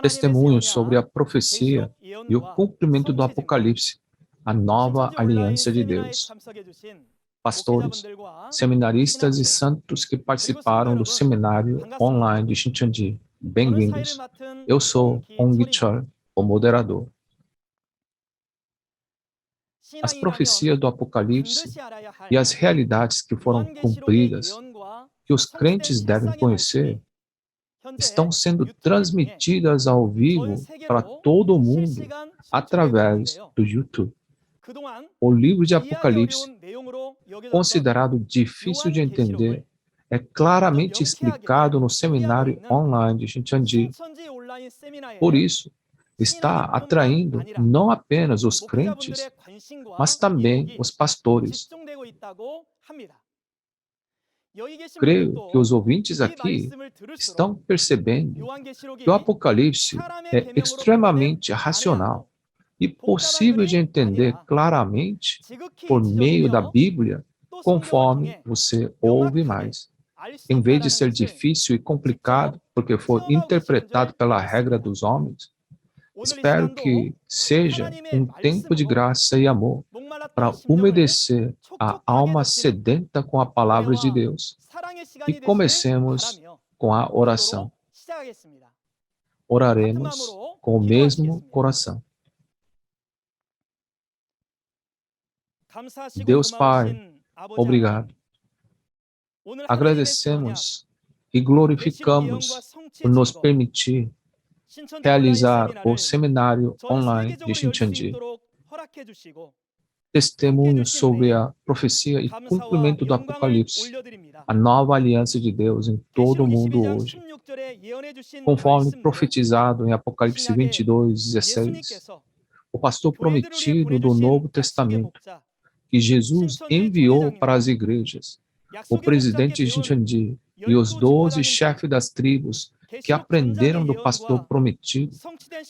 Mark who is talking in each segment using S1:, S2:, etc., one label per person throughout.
S1: Testemunhos sobre a profecia e o cumprimento do Apocalipse, a nova aliança de Deus. Pastores, seminaristas e santos que participaram do seminário online de Shincheonji, bem-vindos. Eu sou Hong Chol, o moderador. As profecias do Apocalipse e as realidades que foram cumpridas, que os crentes devem conhecer, estão sendo transmitidas ao vivo para todo o mundo através do YouTube. O livro de Apocalipse, considerado difícil de entender, é claramente explicado no seminário online de Shincheonji. Por isso, está atraindo não apenas os crentes, mas também os pastores. Creio que os ouvintes aqui estão percebendo que o Apocalipse é extremamente racional e possível de entender claramente por meio da Bíblia, conforme você ouve mais. Em vez de ser difícil e complicado porque foi interpretado pela regra dos homens, espero que seja um tempo de graça e amor para umedecer a alma sedenta com a palavra de Deus. E comecemos com a oração. Oraremos com o mesmo coração. Deus Pai, obrigado. Agradecemos e glorificamos por nos permitir realizar o seminário online de Shincheonji. Testemunho sobre a profecia e cumprimento do Apocalipse, a nova aliança de Deus em todo o mundo hoje. Conforme profetizado em Apocalipse 22:16, o pastor prometido do Novo Testamento, que Jesus enviou para as igrejas, o presidente Shincheonji e os 12 chefes das tribos que aprenderam do pastor prometido,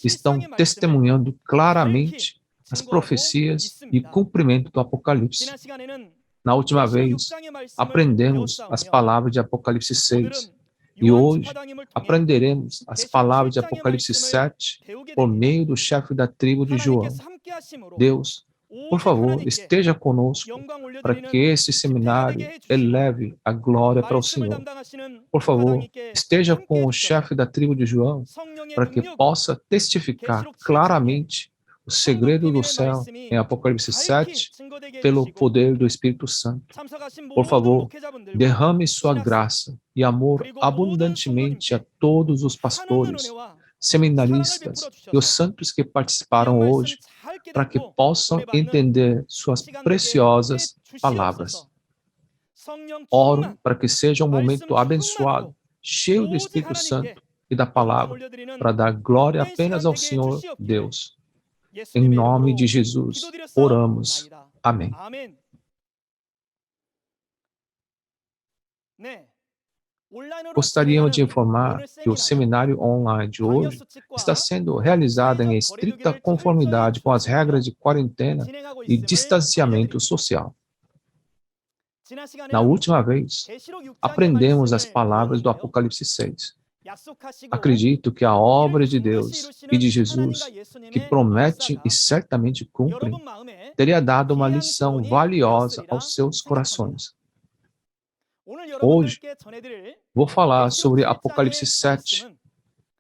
S1: estão testemunhando claramente as profecias e cumprimento do Apocalipse. Na última vez, aprendemos as palavras de Apocalipse 6, e hoje aprenderemos as palavras de Apocalipse 7 por meio do chefe da tribo de João. Deus, por favor, esteja conosco para que esse seminário eleve a glória para o Senhor. Por favor, esteja com o chefe da tribo de João para que possa testificar claramente o segredo do céu em Apocalipse 7 pelo poder do Espírito Santo. Por favor, derrame sua graça e amor abundantemente a todos os pastores, seminaristas e os santos que participaram hoje, para que possam entender suas preciosas palavras. Oro para que seja um momento abençoado, cheio do Espírito Santo e da palavra, para dar glória apenas ao Senhor Deus. Em nome de Jesus, oramos. Amém. Gostaríamos de informar que o seminário online de hoje está sendo realizado em estrita conformidade com as regras de quarentena e distanciamento social. Na última vez, aprendemos as palavras do Apocalipse 6. Acredito que a obra de Deus e de Jesus, que promete e certamente cumpre, teria dado uma lição valiosa aos seus corações. Hoje, vou falar sobre Apocalipse 7,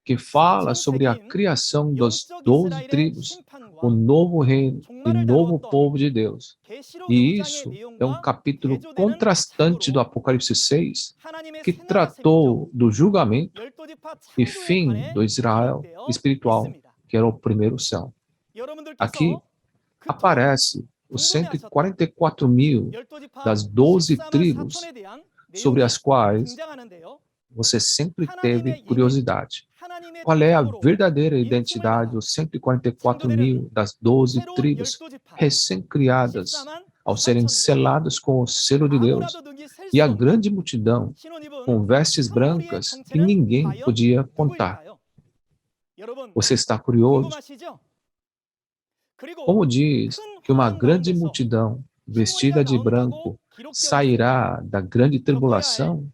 S1: que fala sobre a criação das 12 tribos, o novo reino e novo povo de Deus. E isso é um capítulo contrastante do Apocalipse 6, que tratou do julgamento e fim do Israel espiritual, que era o primeiro céu. Aqui aparece os 144 mil das 12 tribos, sobre as quais você sempre teve curiosidade. Qual é a verdadeira identidade dos 144 mil das 12 tribos recém-criadas ao serem seladas com o selo de Deus, e a grande multidão com vestes brancas que ninguém podia contar? Você está curioso? Como diz que uma grande multidão vestida de branco sairá da grande tribulação,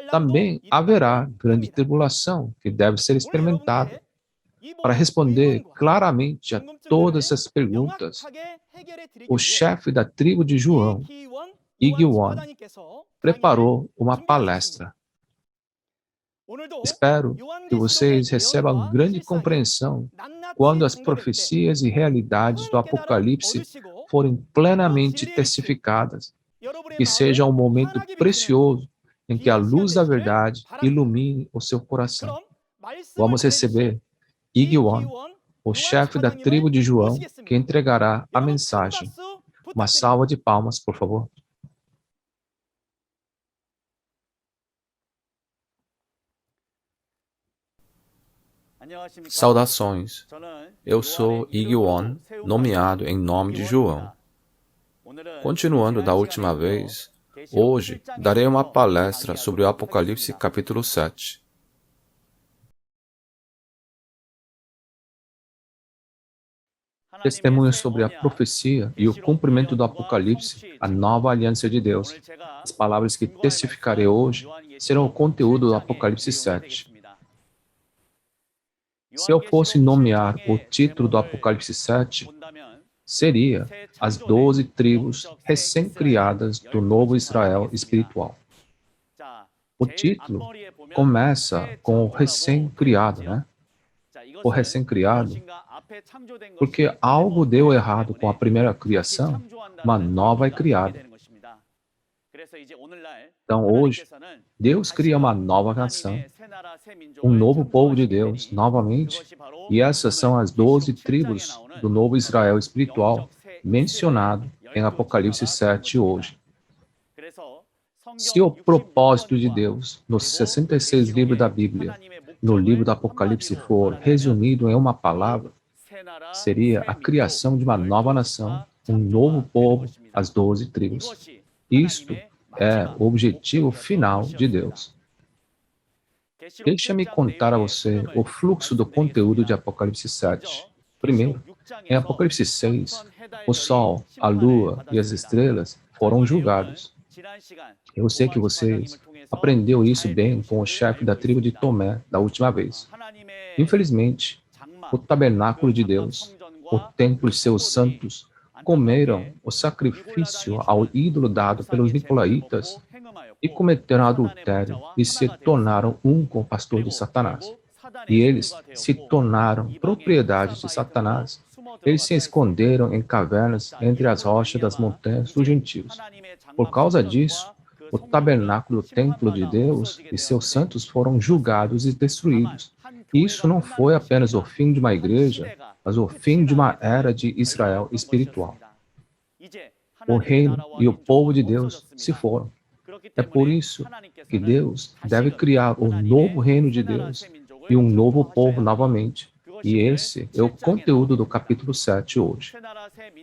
S1: também haverá grande tribulação que deve ser experimentada. Para responder claramente a todas as perguntas, o chefe da tribo de João, Ig-wan, preparou uma palestra. Espero que vocês recebam grande compreensão quando as profecias e realidades do Apocalipse forem plenamente testificadas, que seja um momento precioso em que a luz da verdade ilumine o seu coração. Vamos receber Ig-wan, o chefe da tribo de João, que entregará a mensagem. Uma salva de palmas, por favor.
S2: Saudações. Eu sou Ig-wan, nomeado em nome de João. Continuando da última vez, hoje darei uma palestra sobre o Apocalipse capítulo 7.
S1: Testemunho sobre a profecia e o cumprimento do Apocalipse, a nova aliança de Deus. As palavras que testificarei hoje serão o conteúdo do Apocalipse 7. Se eu fosse nomear o título do Apocalipse 7, seria As 12 Tribos Recém-Criadas do Novo Israel Espiritual. O título começa com o recém-criado, né? O recém-criado, porque algo deu errado com a primeira criação, uma nova é criada. Então, hoje, Deus cria uma nova nação, um novo povo de Deus, novamente, e essas são as 12 tribos do novo Israel espiritual mencionado em Apocalipse 7 hoje. Se o propósito de Deus nos 66 livros da Bíblia, no livro do Apocalipse for resumido em uma palavra, seria a criação de uma nova nação, um novo povo, as 12 tribos. Isto é o objetivo final de Deus. Deixa-me contar a você o fluxo do conteúdo de Apocalipse 7. Primeiro, em Apocalipse 6, o Sol, a Lua e as estrelas foram julgados. Eu sei que vocês aprenderam isso bem com o chefe da tribo de Tomé da última vez. Infelizmente, o tabernáculo de Deus, o templo e seus santos, comeram o sacrifício ao ídolo dado pelos nicolaítas e cometeram adultério e se tornaram um com o pastor de Satanás. E eles se tornaram propriedade de Satanás. Eles se esconderam em cavernas entre as rochas das montanhas dos gentios. Por causa disso, o tabernáculo do templo de Deus e seus santos foram julgados e destruídos. Isso não foi apenas o fim de uma igreja, mas o fim de uma era de Israel espiritual. O reino e o povo de Deus se foram. É por isso que Deus deve criar o novo reino de Deus e um novo povo novamente. E esse é o conteúdo do capítulo 7 hoje.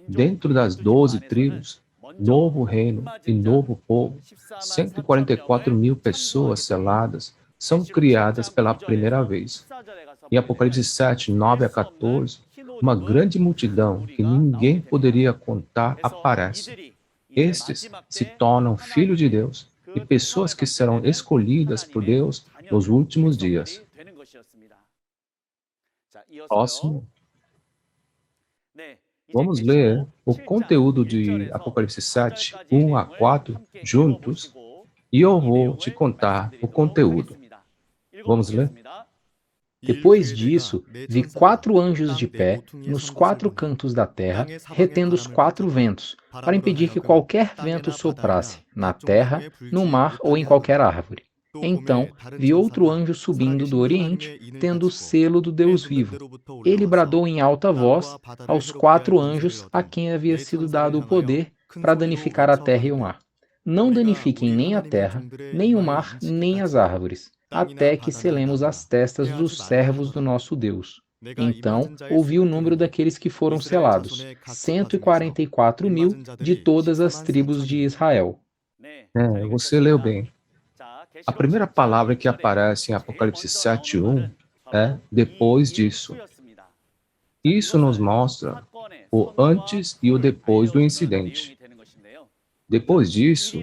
S1: Dentro das 12 tribos, novo reino e novo povo, 144 mil pessoas seladas são criadas pela primeira vez. Em Apocalipse 7, 9 a 14, uma grande multidão que ninguém poderia contar aparece. Estes se tornam filhos de Deus e pessoas que serão escolhidas por Deus nos últimos dias. Próximo. Vamos ler o conteúdo de Apocalipse 7, 1 a 4, juntos, e eu vou te contar o conteúdo. Vamos ler?
S3: Depois disso, vi 4 anjos de pé nos 4 cantos da terra, retendo os 4 ventos, para impedir que qualquer vento soprasse, na terra, no mar ou em qualquer árvore. Então, vi outro anjo subindo do Oriente, tendo o selo do Deus vivo. Ele bradou em alta voz aos 4 anjos a quem havia sido dado o poder para danificar a terra e o mar. Não danifiquem nem a terra, nem o mar, nem as árvores, até que selemos as testas dos servos do nosso Deus. Então, ouvi o número daqueles que foram selados, 144 mil de todas as tribos de Israel.
S1: Você leu bem. A primeira palavra que aparece em Apocalipse 7:1 é depois disso. Isso nos mostra o antes e o depois do incidente. Depois disso,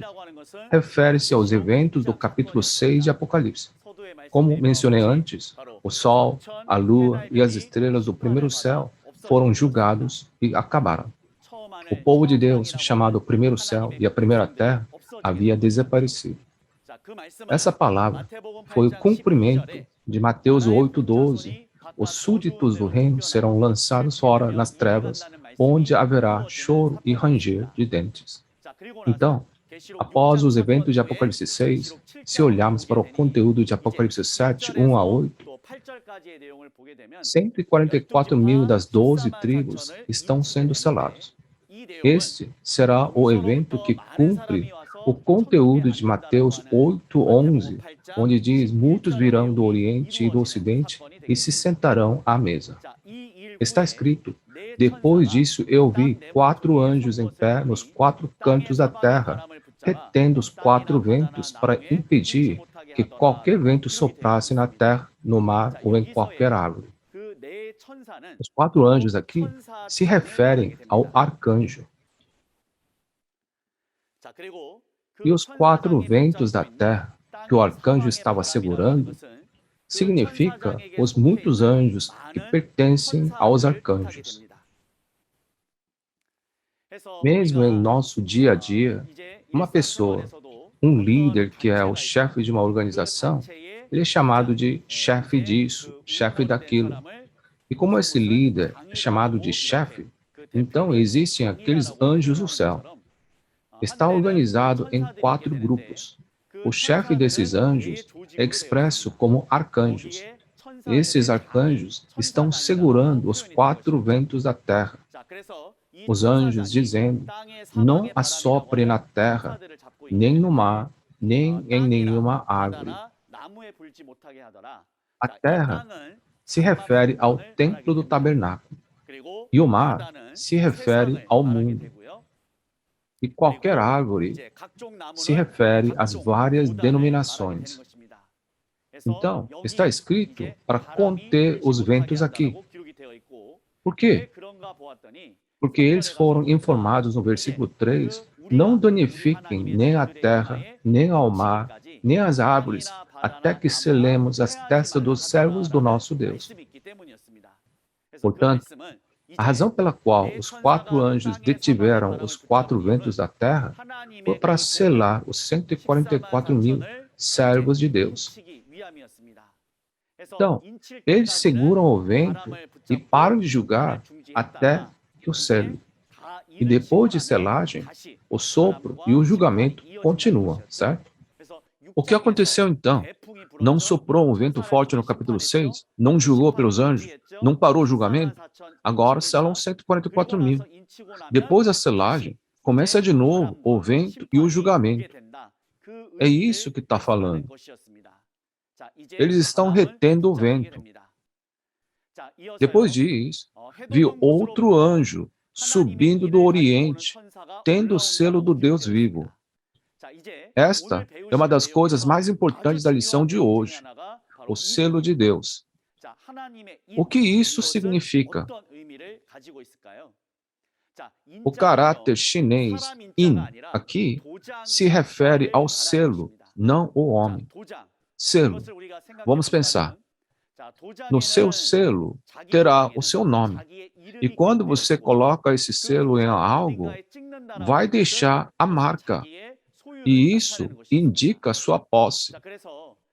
S1: refere-se aos eventos do capítulo 6 de Apocalipse. Como mencionei antes, o Sol, a Lua e as estrelas do primeiro céu foram julgados e acabaram. O povo de Deus, chamado o primeiro céu e a primeira terra, havia desaparecido. Essa palavra foi o cumprimento de Mateus 8:12. Os súditos do reino serão lançados fora nas trevas, onde haverá choro e ranger de dentes. Então, após os eventos de Apocalipse 6, se olharmos para o conteúdo de Apocalipse 7, 1 a 8, 144 mil das 12 tribos estão sendo selados. Este será o evento que cumpre o conteúdo de Mateus 8:11, onde diz: muitos virão do Oriente e do Ocidente e se sentarão à mesa. Está escrito: depois disso eu vi 4 anjos em pé nos 4 cantos da terra, retendo os 4 ventos para impedir que qualquer vento soprasse na terra, no mar ou em qualquer árvore. Os 4 anjos aqui se referem ao arcanjo. E os 4 ventos da terra que o arcanjo estava segurando significa os muitos anjos que pertencem aos arcanjos. Mesmo em nosso dia a dia, uma pessoa, um líder que é o chefe de uma organização, ele é chamado de chefe disso, chefe daquilo. E como esse líder é chamado de chefe, então existem aqueles anjos do céu. Está organizado em 4 grupos. O chefe desses anjos é expresso como arcanjos. Esses arcanjos estão segurando os 4 ventos da terra. Os anjos dizendo: não assopre na terra, nem no mar, nem em nenhuma árvore. A terra se refere ao templo do tabernáculo, e o mar se refere ao mundo. E qualquer árvore se refere às várias denominações. Então, está escrito para conter os ventos aqui. Por quê? Porque eles foram informados no versículo 3, não danifiquem nem a terra, nem ao mar, nem as árvores, até que selemos as testas dos servos do nosso Deus. Portanto, a razão pela qual os 4 anjos detiveram os 4 ventos da terra foi para selar os 144 mil servos de Deus. Então, eles seguram o vento e param de julgar até que o sele. E depois de selagem, o sopro e o julgamento continuam, certo? O que aconteceu então? Não soprou um vento forte no capítulo 6? Não julgou pelos anjos? Não parou o julgamento? Agora selam 144 mil. Depois da selagem, começa de novo o vento e o julgamento. É isso que está falando. Eles estão retendo o vento. Depois disso, viu outro anjo subindo do Oriente, tendo o selo do Deus vivo. Esta é uma das coisas mais importantes da lição de hoje, o selo de Deus. O que isso significa? O caráter chinês in aqui se refere ao selo, não ao homem. Selo. Vamos pensar. No seu selo terá o seu nome. E quando você coloca esse selo em algo, vai deixar a marca. E isso indica a sua posse.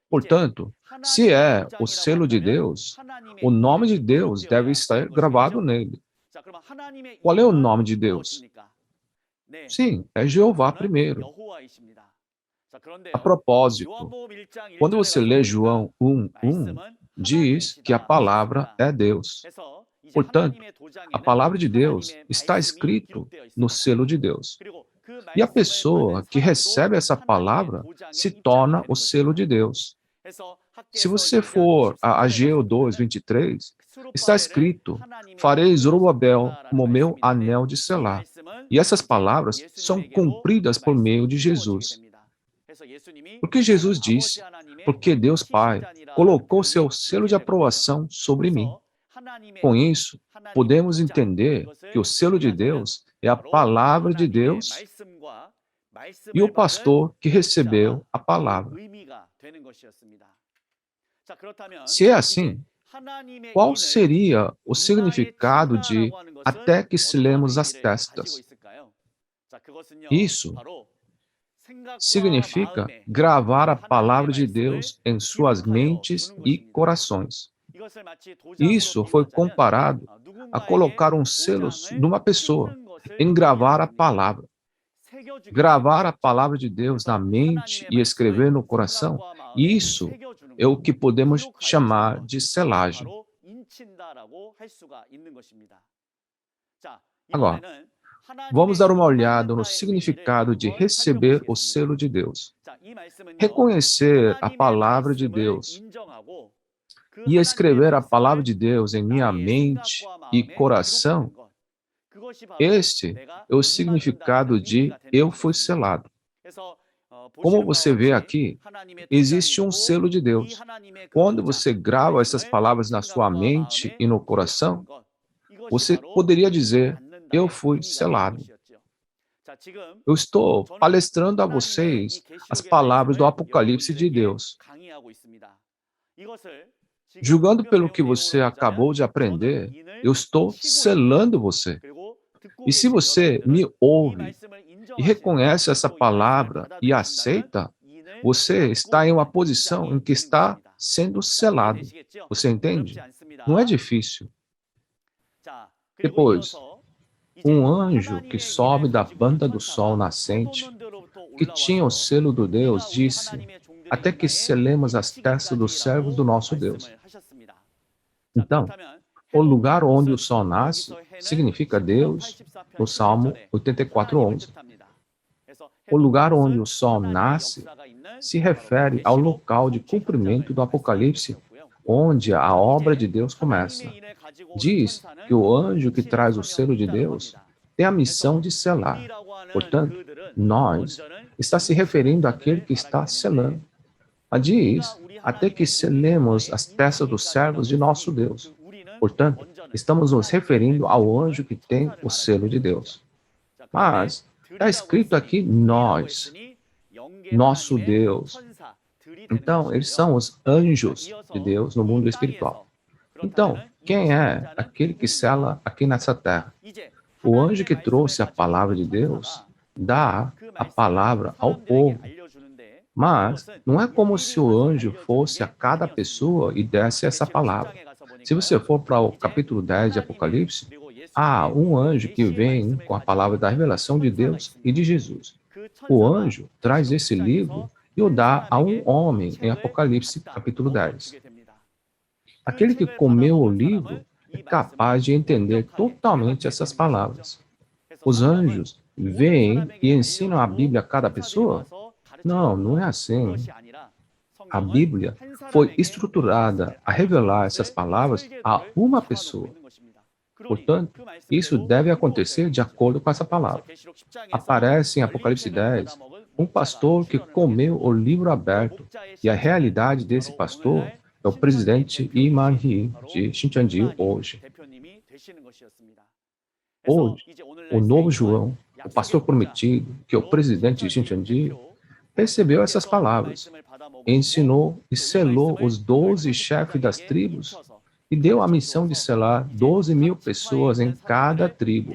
S1: Portanto, se é o selo de Deus, o nome de Deus deve estar gravado nele. Qual é o nome de Deus? Sim, é Jeová primeiro. A propósito, quando você lê João 1:1, diz que a palavra é Deus. Portanto, a palavra de Deus está escrito no selo de Deus. E a pessoa que recebe essa palavra se torna o selo de Deus. Se você for a Ageu 2:23, está escrito: farei Zorobabel como meu anel de selar. E essas palavras são cumpridas por meio de Jesus. Porque Jesus disse: porque Deus Pai colocou seu selo de aprovação sobre mim. Com isso, podemos entender que o selo de Deus é a palavra de Deus e o pastor que recebeu a palavra. Se é assim, qual seria o significado de até que selemos as testas? Isso significa gravar a palavra de Deus em suas mentes e corações. Isso foi comparado a colocar um selo numa pessoa, em gravar a palavra. Gravar a palavra de Deus na mente e escrever no coração, isso é o que podemos chamar de selagem. Agora, vamos dar uma olhada no significado de receber o selo de Deus. Reconhecer a palavra de Deus e escrever a palavra de Deus em minha mente e coração, este é o significado de eu fui selado. Como você vê aqui, existe um selo de Deus. Quando você grava essas palavras na sua mente e no coração, você poderia dizer, eu fui selado. Eu estou palestrando a vocês as palavras do Apocalipse de Deus. Julgando pelo que você acabou de aprender, eu estou selando você. E se você me ouve e reconhece essa palavra e aceita, você está em uma posição em que está sendo selado. Você entende? Não é difícil. Depois, um anjo que sobe da banda do sol nascente, que tinha o selo do Deus, disse, até que selemos as testas dos servos do nosso Deus. Então, o lugar onde o sol nasce significa Deus, no Salmo 84:11. O lugar onde o sol nasce se refere ao local de cumprimento do Apocalipse, onde a obra de Deus começa. Diz que o anjo que traz o selo de Deus tem a missão de selar. Portanto, nós está se referindo àquele que está selando. Mas diz, até que selemos as testas dos servos de nosso Deus. Portanto, estamos nos referindo ao anjo que tem o selo de Deus. Mas, está escrito aqui nós, nosso Deus. Então, eles são os anjos de Deus no mundo espiritual. Então, quem é aquele que sela aqui nessa terra? O anjo que trouxe a palavra de Deus dá a palavra ao povo. Mas não é como se o anjo fosse a cada pessoa e desse essa palavra. Se você for para o capítulo 10 de Apocalipse, há um anjo que vem com a palavra da revelação de Deus e de Jesus. O anjo traz esse livro e o dá a um homem em Apocalipse capítulo 10. Aquele que comeu o livro é capaz de entender totalmente essas palavras. Os anjos vêm e ensinam a Bíblia a cada pessoa? Não, não é assim. A Bíblia foi estruturada a revelar essas palavras a uma pessoa. Portanto, isso deve acontecer de acordo com essa palavra. Aparece em Apocalipse 10 um pastor que comeu o livro aberto, e a realidade desse pastor é o presidente Lee Man-hee de Shincheonji hoje. Hoje, o novo João, o pastor prometido, que é o presidente de Shincheonji, recebeu essas palavras, ensinou e selou os 12 chefes das tribos e deu a missão de selar 12.000 pessoas em cada tribo.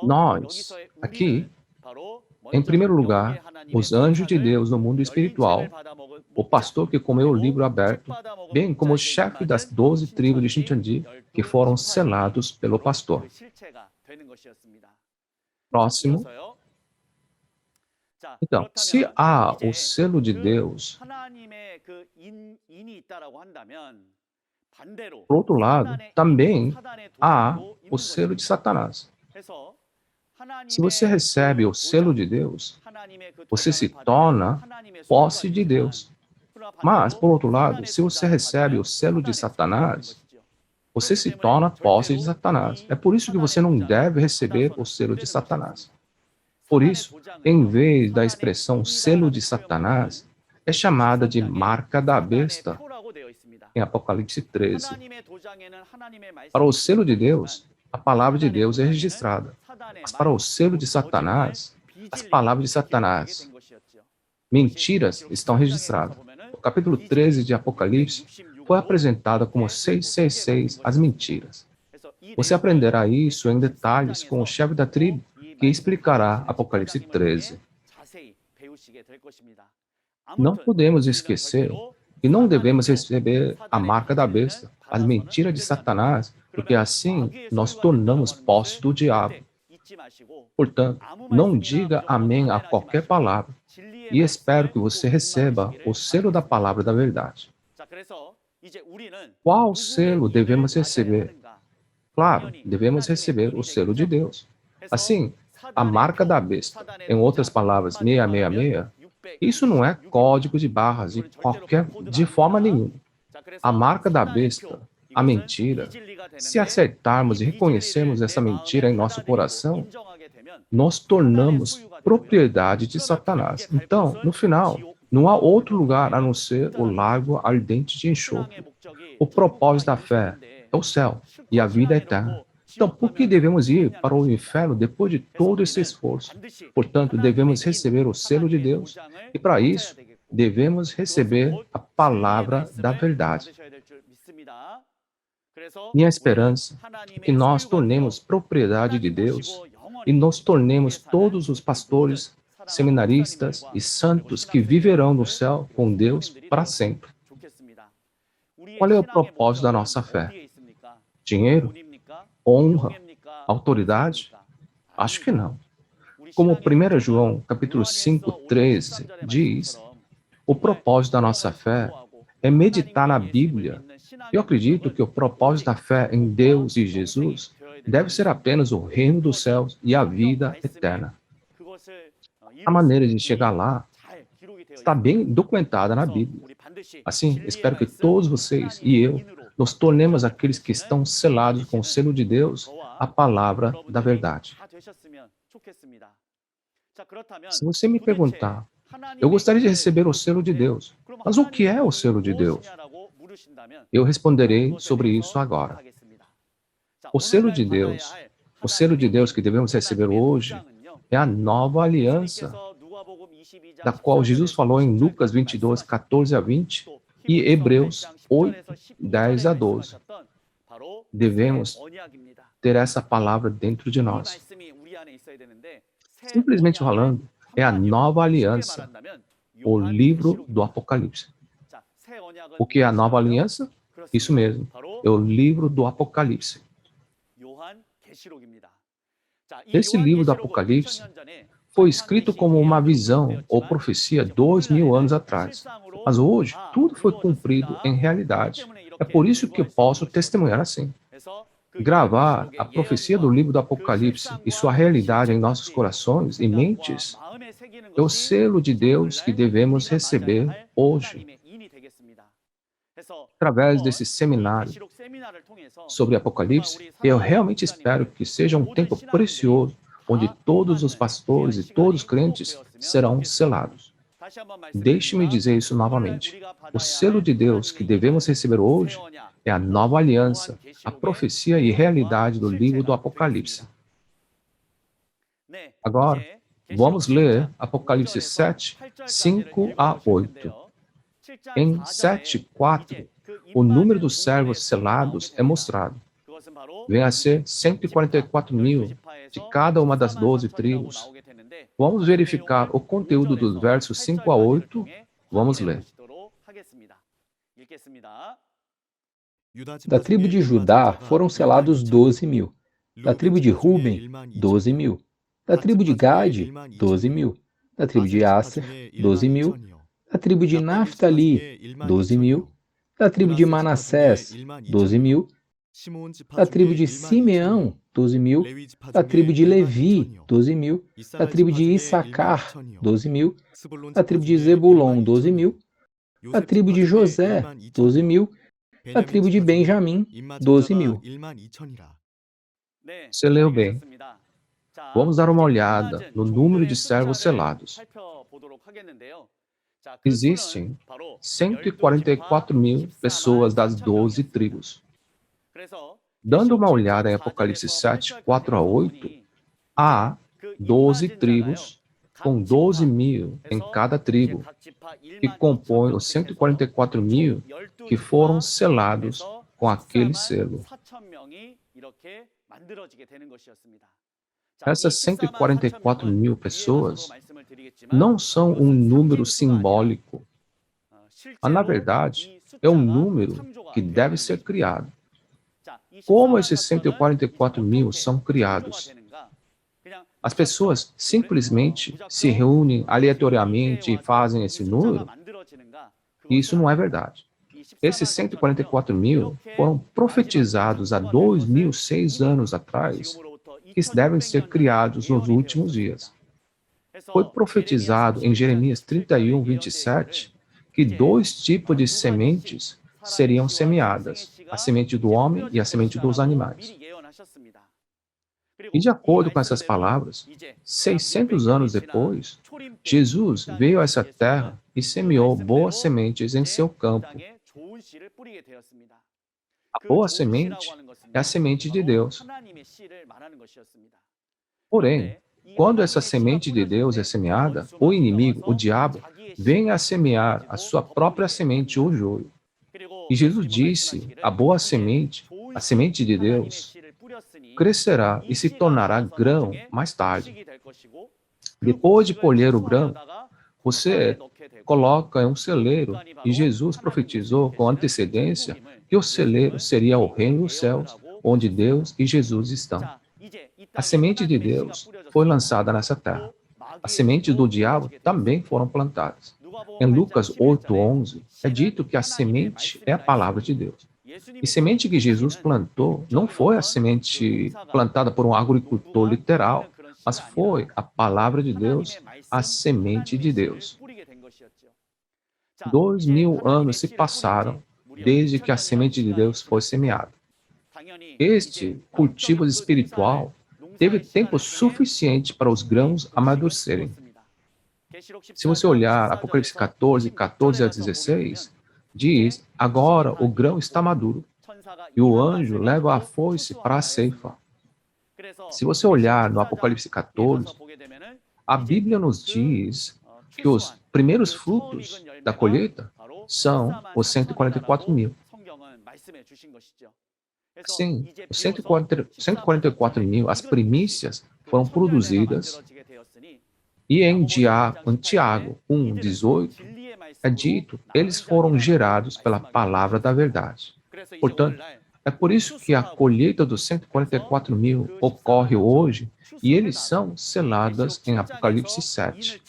S1: Nós, aqui, em primeiro lugar, os anjos de Deus no mundo espiritual, o pastor que comeu o livro aberto, bem como os chefes das 12 tribos de Shincheonji, que foram selados pelo pastor. Próximo. Então, se há o selo de Deus, por outro lado, também há o selo de Satanás. Se você recebe o selo de Deus, você se torna posse de Deus. Mas, por outro lado, se você recebe o selo de Satanás, você se torna posse de Satanás. É por isso que você não deve receber o selo de Satanás. Por isso, em vez da expressão selo de Satanás, é chamada de marca da besta, em Apocalipse 13. Para o selo de Deus, a palavra de Deus é registrada. Mas para o selo de Satanás, as palavras de Satanás mentiras estão registradas. No capítulo 13 de Apocalipse, foi apresentada como 666 as mentiras. Você aprenderá isso em detalhes com o chefe da tribo, que explicará Apocalipse 13. Não podemos esquecer que não devemos receber a marca da besta, as mentiras de Satanás, porque assim nós tornamos posse do diabo. Portanto, não diga amém a qualquer palavra, e espero que você receba o selo da palavra da verdade. Qual selo devemos receber? Claro, devemos receber o selo de Deus. Assim, a marca da besta, em outras palavras, 666, isso não é código de barras de forma nenhuma. A marca da besta, a mentira, se acertarmos e reconhecermos essa mentira em nosso coração, nós tornamos propriedade de Satanás. Então, no final, não há outro lugar a não ser o lago ardente de enxofre. O propósito da fé é o céu e a vida eterna. Então, por que devemos ir para o inferno depois de todo esse esforço? Portanto, devemos receber o selo de Deus e, para isso, devemos receber a palavra da verdade. Minha esperança é que nós tornemos propriedade de Deus e nos tornemos todos os pastores, seminaristas e santos que viverão no céu com Deus para sempre. Qual é o propósito da nossa fé? Dinheiro? Honra? Autoridade? Acho que não. Como 1 João, capítulo 5, 13, diz, o propósito da nossa fé é meditar na Bíblia. Eu acredito que o propósito da fé em Deus e Jesus deve ser apenas o reino dos céus e a vida eterna. A maneira de chegar lá está bem documentada na Bíblia. Assim, espero que todos vocês e eu nos tornemos aqueles que estão selados com o selo de Deus, a palavra da verdade. Se você me perguntar, eu gostaria de receber o selo de Deus, mas o que é o selo de Deus? Eu responderei sobre isso agora. O selo de Deus que devemos receber hoje é a nova aliança, da qual Jesus falou em Lucas 22, 14 a 20 e Hebreus 8, 10 a 12. Devemos ter essa palavra dentro de nós. Simplesmente falando, é a nova aliança, o livro do Apocalipse. O que é a nova aliança? Isso mesmo, é o livro do Apocalipse. Esse livro do Apocalipse foi escrito como uma visão ou profecia 2000 anos atrás. Mas hoje, tudo foi cumprido em realidade. É por isso que eu posso testemunhar assim. Gravar a profecia do livro do Apocalipse e sua realidade em nossos corações e mentes é o selo de Deus que devemos receber hoje. Através desse seminário sobre Apocalipse, eu realmente espero que seja um tempo precioso onde todos os pastores e todos os crentes serão selados. Deixe-me dizer isso novamente. O selo de Deus que devemos receber hoje é a nova aliança, a profecia e realidade do livro do Apocalipse. Agora, vamos ler Apocalipse 7, 5 a 8. Em 7, 4, o número dos servos selados é mostrado. Vem a ser 144 mil de cada uma das 12 tribos. Vamos verificar o conteúdo dos versos 5 a 8. Vamos ler.
S3: Da tribo de Judá foram selados 12 mil. Da tribo de Ruben, 12 mil. Da tribo de Gade, 12 mil. Da tribo de Asser, 12 mil. Da tribo de Naftali, 12 mil. Da tribo de Manassés, 12 mil. Da tribo de Simeão, 12 mil. Da tribo de Levi, 12 mil. Da tribo de Issacar, 12 mil. Da tribo de Zebulon, 12 mil. Da tribo de José, 12 mil. Da tribo de Benjamim, 12 mil.
S1: Você leu bem. Vamos dar uma olhada no número de servos selados. Existem 144 mil pessoas das 12 tribos. Dando uma olhada em Apocalipse 7, 4 a 8, há 12 tribos com 12 mil em cada tribo, que compõe os 144 mil que foram selados com aquele selo. Essas 144 mil pessoas não são um número simbólico, mas, na verdade, é um número que deve ser criado. Como esses 144 mil são criados? As pessoas simplesmente se reúnem aleatoriamente e fazem esse número? Isso não é verdade. Esses 144 mil foram profetizados há 2006 anos atrás, que devem ser criados nos últimos dias. Foi profetizado em Jeremias 31, 27, que 2 tipos de sementes seriam semeadas, a semente do homem e a semente dos animais. E de acordo com essas palavras, 600 anos depois, Jesus veio a essa terra e semeou boas sementes em seu campo. A boa semente é a semente de Deus. Porém, quando essa semente de Deus é semeada, o inimigo, o diabo, vem a semear a sua própria semente, o joio. E Jesus disse: a boa semente, a semente de Deus, crescerá e se tornará grão mais tarde. Depois de colher o grão, você coloca em um celeiro, e Jesus profetizou com antecedência que o celeiro seria o reino dos céus, onde Deus e Jesus estão. A semente de Deus foi lançada nessa terra. As sementes do diabo também foram plantadas. Em Lucas 8:11, é dito que a semente é a palavra de Deus. E semente que Jesus plantou não foi a semente plantada por um agricultor literal, mas foi a palavra de Deus, a semente de Deus. 2000 anos se passaram desde que a semente de Deus foi semeada. Este cultivo espiritual teve tempo suficiente para os grãos amadurecerem. Se você olhar Apocalipse 14, 14 a 16, diz: agora o grão está maduro, e o anjo leva a foice para a ceifa. Se você olhar no Apocalipse 14, a Bíblia nos diz que os primeiros frutos da colheita são os 144 mil. Sim, os 144 mil, as primícias, foram produzidas. E em Tiago 1:18, é dito: eles foram gerados pela palavra da verdade. Portanto, é por isso que a colheita dos 144 mil ocorre hoje, e eles são seladas em Apocalipse 7.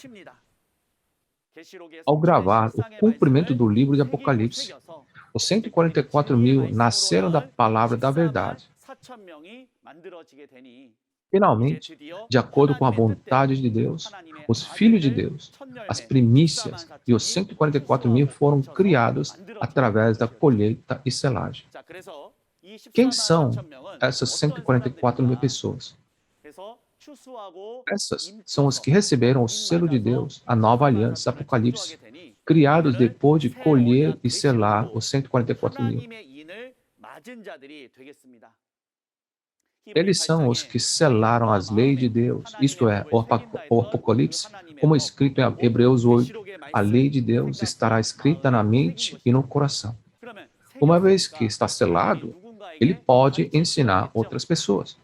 S1: Ao gravar o cumprimento do livro de Apocalipse, os 144 mil nasceram da palavra da verdade. Finalmente, de acordo com a vontade de Deus, os filhos de Deus, as primícias e os 144 mil foram criados através da colheita e selagem. Quem são essas 144 mil pessoas? Essas são os que receberam o selo de Deus, a nova aliança, Apocalipse, criados depois de colher e selar os 144 mil. Eles são os que selaram as leis de Deus, isto é, o Apocalipse, como escrito em Hebreus 8, a lei de Deus estará escrita na mente e no coração. Uma vez que está selado, ele pode ensinar outras pessoas.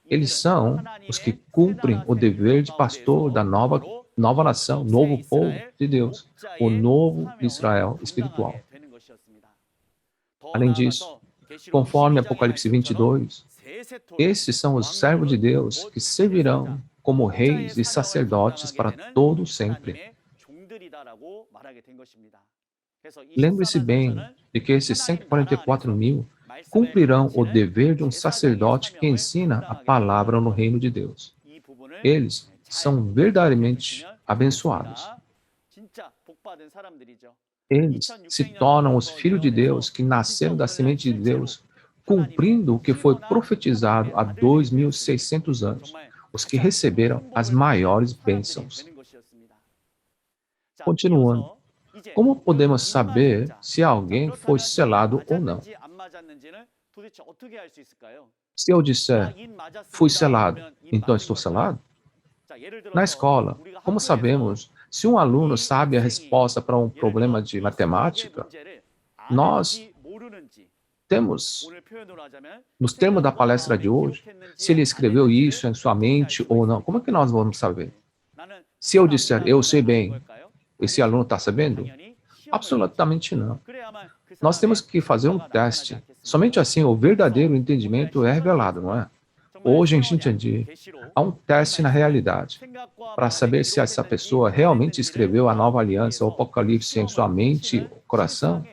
S1: Eles são os que cumprem o dever de pastor da nova nação, novo povo de Deus, o novo Israel espiritual. Além disso, conforme Apocalipse 22, esses são os servos de Deus que servirão como reis e sacerdotes para todo sempre. Lembre-se bem de que esses 144 mil cumprirão o dever de um sacerdote que ensina a palavra no reino de Deus. Eles são verdadeiramente abençoados. Eles se tornam os filhos de Deus que nasceram da semente de Deus, cumprindo o que foi profetizado há 2.600 anos, os que receberam as maiores bênçãos. Continuando, como podemos saber se alguém foi selado ou não? Se eu disser, fui selado, então estou selado? Na escola, como sabemos, se um aluno sabe a resposta para um problema de matemática, nós temos, nos termos da palestra de hoje, se ele escreveu isso em sua mente ou não. Como é que nós vamos saber? Se eu disser, eu sei bem, esse aluno está sabendo? Absolutamente não. Nós temos que fazer um teste. Somente assim o verdadeiro entendimento é revelado, não é? Hoje em Xintiandi, há um teste na realidade para saber se essa pessoa realmente escreveu a nova aliança, o Apocalipse, em sua mente e coração.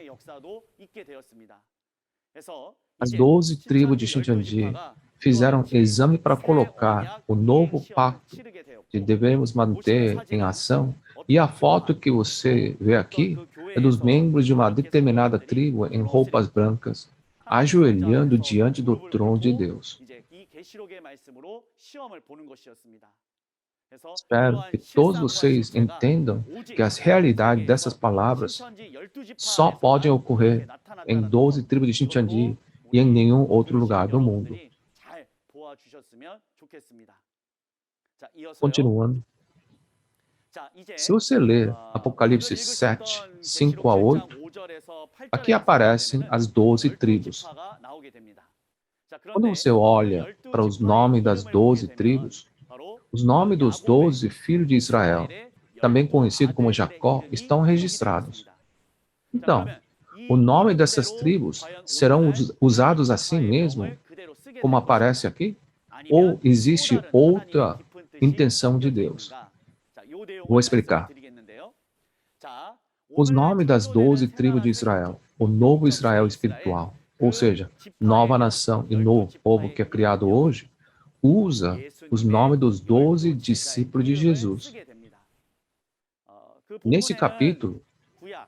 S1: As 12 tribos de Xintiandi fizeram exame para colocar o novo pacto que devemos manter em ação, e a foto que você vê aqui é dos membros de uma determinada tribo em roupas brancas, ajoelhando diante do trono de Deus. Espero que todos vocês entendam que as realidades dessas palavras só podem ocorrer em 12 tribos de Xintiandi e em nenhum outro lugar do mundo. Continuando. Se você ler Apocalipse 7, 5 a 8, aqui aparecem as 12 tribos. Quando você olha para os nomes das 12 tribos, os nomes dos 12 filhos de Israel, também conhecido como Jacó, estão registrados. Então, o nome dessas tribos serão usados assim mesmo, como aparece aqui? Ou existe outra intenção de Deus? Vou explicar. Os nomes das 12 tribos de Israel, o novo Israel espiritual, ou seja, nova nação e novo povo que é criado hoje, usa os nomes dos 12 discípulos de Jesus. Nesse capítulo,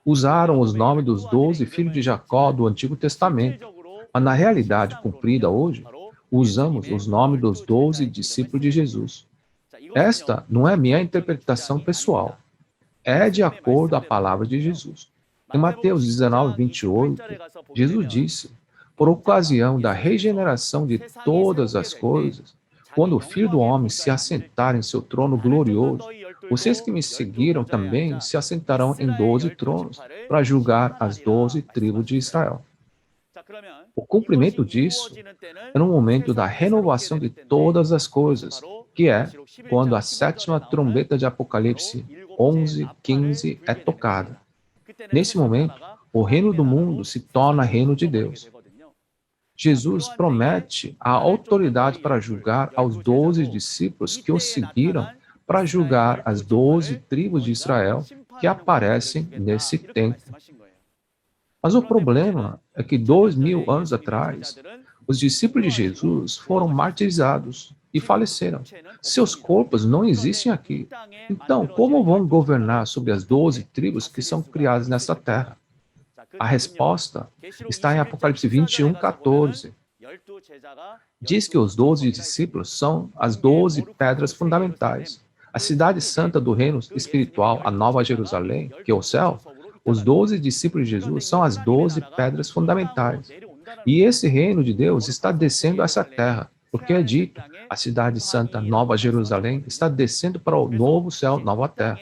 S1: usaram os nomes dos 12 filhos de Jacó do Antigo Testamento, mas na realidade cumprida hoje, usamos os nomes dos 12 discípulos de Jesus. Esta não é minha interpretação pessoal, é de acordo com a palavra de Jesus. Em Mateus 19, 28, Jesus disse, por ocasião da regeneração de todas as coisas, quando o Filho do Homem se assentar em seu trono glorioso, vocês que me seguiram também se assentarão em 12 tronos para julgar as 12 tribos de Israel. O cumprimento disso é no momento da renovação de todas as coisas, que é quando a sétima trombeta de Apocalipse 11, 15 é tocada. Nesse momento, o reino do mundo se torna reino de Deus. Jesus promete a autoridade para julgar aos 12 discípulos que o seguiram para julgar as 12 tribos de Israel que aparecem nesse tempo. Mas o problema é que 2000 anos atrás, os discípulos de Jesus foram martirizados e faleceram. Seus corpos não existem aqui. Então, como vão governar sobre as 12 tribos que são criadas nesta terra? A resposta está em Apocalipse 21, 14. Diz que os 12 discípulos são as 12 pedras fundamentais. A cidade santa do reino espiritual, a Nova Jerusalém, que é o céu, os 12 discípulos de Jesus são as 12 pedras fundamentais. E esse reino de Deus está descendo a essa terra, porque é dito, a cidade santa, Nova Jerusalém, está descendo para o novo céu, nova terra.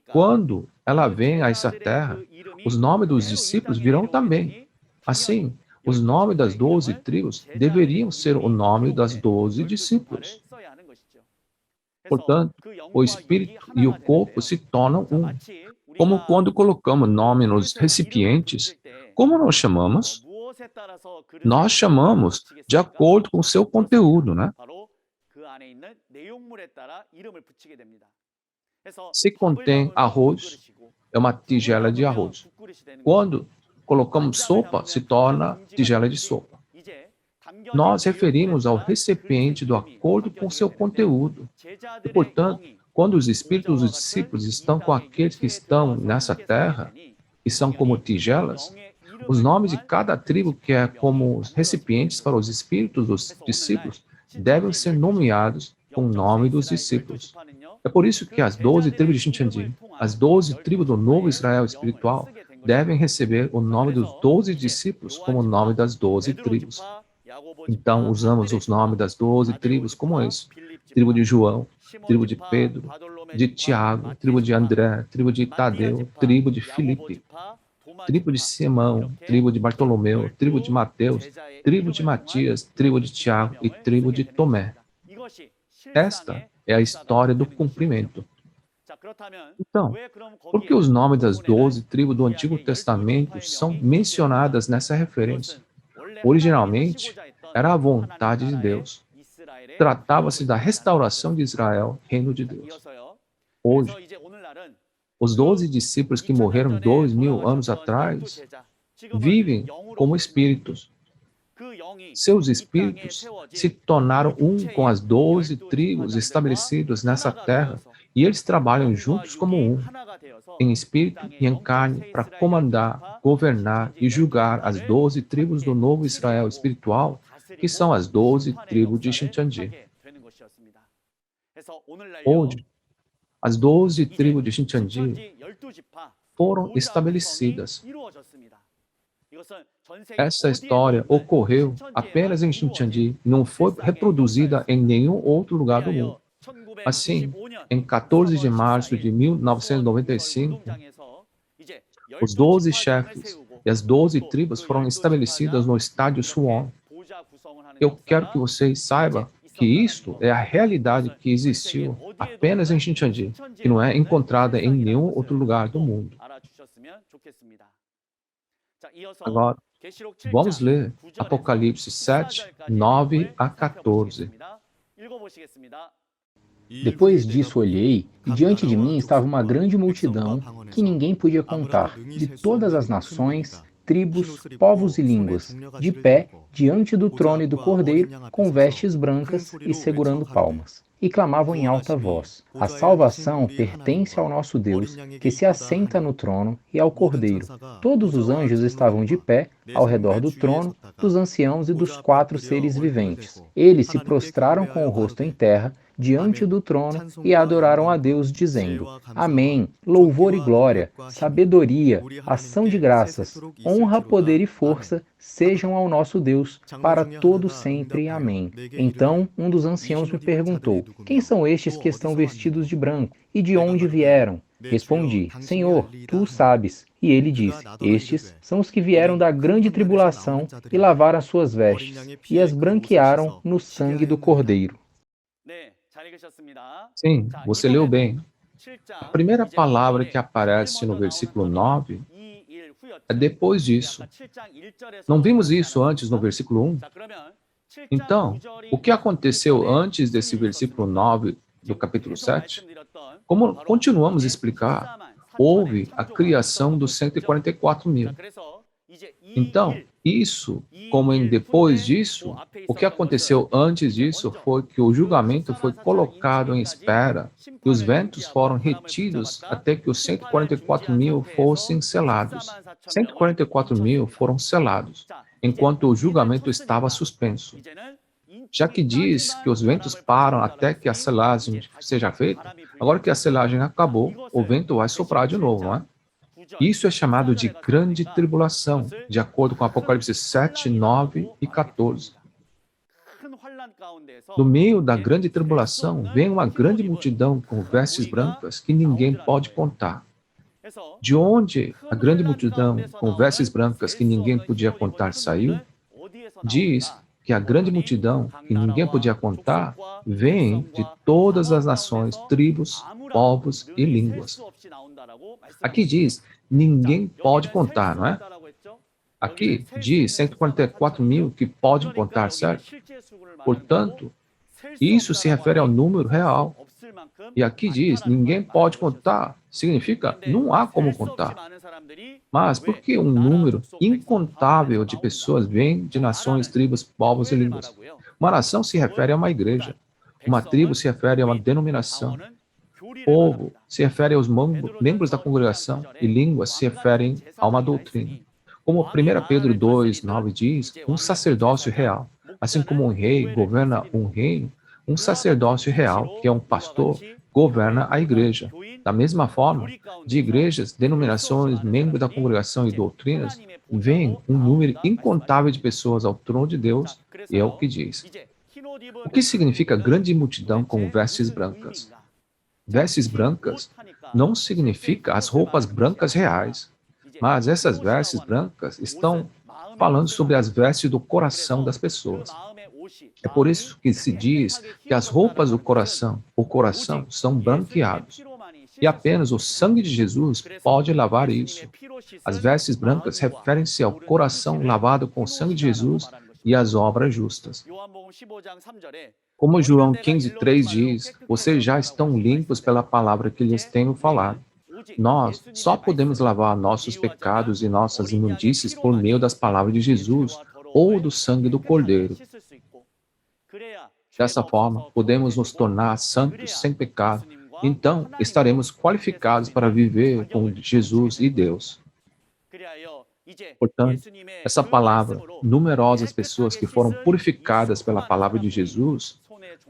S1: Quando ela vem a essa terra, os nomes dos discípulos virão também. Assim, os nomes das 12 tribos deveriam ser o nome das 12 discípulos. Portanto, o espírito e o corpo se tornam um. Como quando colocamos nome nos recipientes, como nós chamamos? Nós chamamos de acordo com o seu conteúdo, né? Se contém arroz, é uma tigela de arroz. Quando colocamos sopa, se torna tigela de sopa. Nós referimos ao recipiente do acordo com seu conteúdo. E, portanto, quando os espíritos dos discípulos estão com aqueles que estão nessa terra, que são como tigelas, os nomes de cada tribo que é como os recipientes para os espíritos dos discípulos devem ser nomeados com o nome dos discípulos. É por isso que as 12 tribos de Xintiandi, as 12 tribos do novo Israel espiritual, devem receber o nome dos 12 discípulos como o nome das 12 tribos. Então, usamos os nomes das 12 tribos como esse. tribo de João, tribo de Pedro, de Tiago, tribo de André, tribo de Tadeu, tribo de Filipe, tribo de Simão, tribo de Bartolomeu, tribo de Mateus, tribo de Matias, tribo de Tiago e tribo de Tomé. Esta é a história do cumprimento. Então, por que os nomes das 12 tribos do Antigo Testamento são mencionadas nessa referência? Originalmente, era a vontade de Deus. Tratava-se da restauração de Israel, reino de Deus. Hoje, os 12 discípulos que morreram 2000 anos atrás vivem como espíritos. Seus espíritos se tornaram um com as 12 tribos estabelecidas nessa terra e eles trabalham juntos como um, em espírito e em carne, para comandar, governar e julgar as 12 tribos do novo Israel espiritual, que são as 12 tribos de Shincheonji. Hoje, as 12 tribos de Shincheonji foram estabelecidas. Essa história ocorreu apenas em Shincheonji, não foi reproduzida em nenhum outro lugar do mundo. Assim, em 14 de março de 1995, os 12 chefes e as 12 tribos foram estabelecidas no estádio Suwon. Eu quero que vocês saibam que isto é a realidade que existiu apenas em Shincheonji, que não é encontrada em nenhum outro lugar do mundo. Agora, vamos ler Apocalipse 7, 9 a 14.
S3: Depois disso olhei, e diante de mim estava uma grande multidão que ninguém podia contar, de todas as nações, tribos, povos e línguas, de pé diante do trono e do Cordeiro, com vestes brancas e segurando palmas. E clamavam em alta voz: a salvação pertence ao nosso Deus, que se assenta no trono, e ao Cordeiro. Todos os anjos estavam de pé ao redor do trono, dos anciãos e dos 4 seres viventes. Eles se prostraram com o rosto em terra, diante do trono, e adoraram a Deus, dizendo: Amém, louvor e glória, sabedoria, ação de graças, honra, poder e força sejam ao nosso Deus, para todo sempre. Amém. Então um dos anciãos me perguntou: quem são estes que estão vestidos de branco? E de onde vieram? Respondi: Senhor, tu o sabes. E ele disse: estes são os que vieram da grande tribulação e lavaram as suas vestes, e as branquearam no sangue do Cordeiro.
S1: Sim, você leu bem. A primeira palavra que aparece no versículo 9 é depois disso. Não vimos isso antes no versículo 1? Então, o que aconteceu antes desse versículo 9 do capítulo 7? Como continuamos a explicar, houve a criação dos 144 mil. Então, isso, como em depois disso, o que aconteceu antes disso foi que o julgamento foi colocado em espera e os ventos foram retidos até que os 144 mil fossem selados. 144 mil foram selados, enquanto o julgamento estava suspenso. Já que diz que os ventos param até que a selagem seja feita, agora que a selagem acabou, o vento vai soprar de novo, não é? Isso é chamado de grande tribulação, de acordo com Apocalipse 7, 9 e 14. No meio da grande tribulação, vem uma grande multidão com vestes brancas que ninguém pode contar. De onde a grande multidão com vestes brancas que ninguém podia contar saiu? Diz que a grande multidão, que ninguém podia contar, vem de todas as nações, tribos, povos e línguas. Aqui diz, ninguém pode contar, não é? Aqui diz 144 mil que podem contar, certo? Portanto, isso se refere ao número real. E aqui diz, ninguém pode contar, significa, não há como contar. Mas por que um número incontável de pessoas vem de nações, tribos, povos e línguas? Uma nação se refere a uma igreja. Uma tribo se refere a uma denominação. Povo se refere aos membros da congregação e línguas se referem a uma doutrina. Como 1 Pedro 2, 9 diz, um sacerdócio real. Assim como um rei governa um reino, um sacerdócio real, que é um pastor, governa a igreja. Da mesma forma, de igrejas, denominações, membros da congregação e doutrinas, vem um número incontável de pessoas ao trono de Deus, e é o que diz. O que significa grande multidão com vestes brancas? Vestes brancas não significa as roupas brancas reais, mas essas vestes brancas estão falando sobre as vestes do coração das pessoas. É por isso que se diz que as roupas do coração, o coração, são branqueados. E apenas o sangue de Jesus pode lavar isso. As vestes brancas referem-se ao coração lavado com o sangue de Jesus e às obras justas. Como João 15:3 diz, vocês já estão limpos pela palavra que lhes tenho falado. Nós só podemos lavar nossos pecados e nossas imundícies por meio das palavras de Jesus ou do sangue do Cordeiro. Dessa forma, podemos nos tornar santos sem pecado. Então, estaremos qualificados para viver com Jesus e Deus. Portanto, essa palavra, numerosas pessoas que foram purificadas pela palavra de Jesus,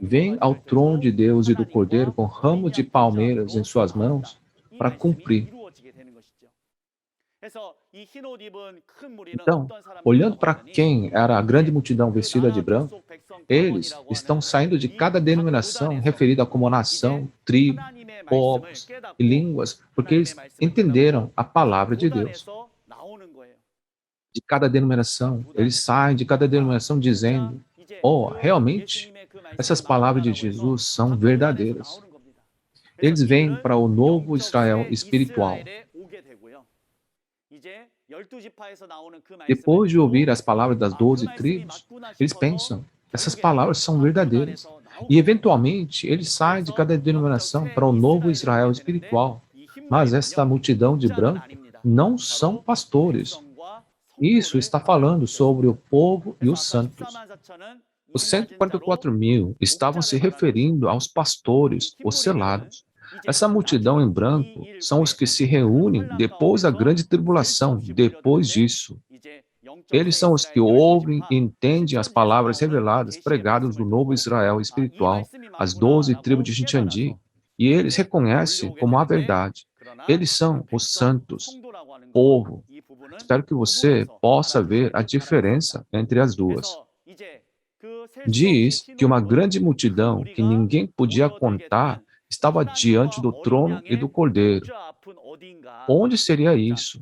S1: vêm ao trono de Deus e do Cordeiro com ramos de palmeiras em suas mãos para cumprir. Então, olhando para quem era a grande multidão vestida de branco, eles estão saindo de cada denominação referida como nação, tribo, povos e línguas, porque eles entenderam a palavra de Deus. De cada denominação, eles saem de cada denominação dizendo: oh, realmente, essas palavras de Jesus são verdadeiras. Eles vêm para o novo Israel espiritual. Depois de ouvir as palavras das 12 tribos, eles pensam: essas palavras são verdadeiras. E, eventualmente, eles saem de cada denominação para o novo Israel espiritual. Mas esta multidão de branco não são pastores. Isso está falando sobre o povo e os santos. Os 144.000 estavam se referindo aos pastores, os selados. Essa multidão em branco são os que se reúnem depois da grande tribulação, depois disso. Eles são os que ouvem e entendem as palavras reveladas, pregadas do novo Israel espiritual, as 12 tribos de Xintiandi, e eles reconhecem como a verdade. Eles são os santos, povo. Espero que você possa ver a diferença entre as duas. Diz que uma grande multidão que ninguém podia contar estava diante do trono e do Cordeiro. Onde seria isso?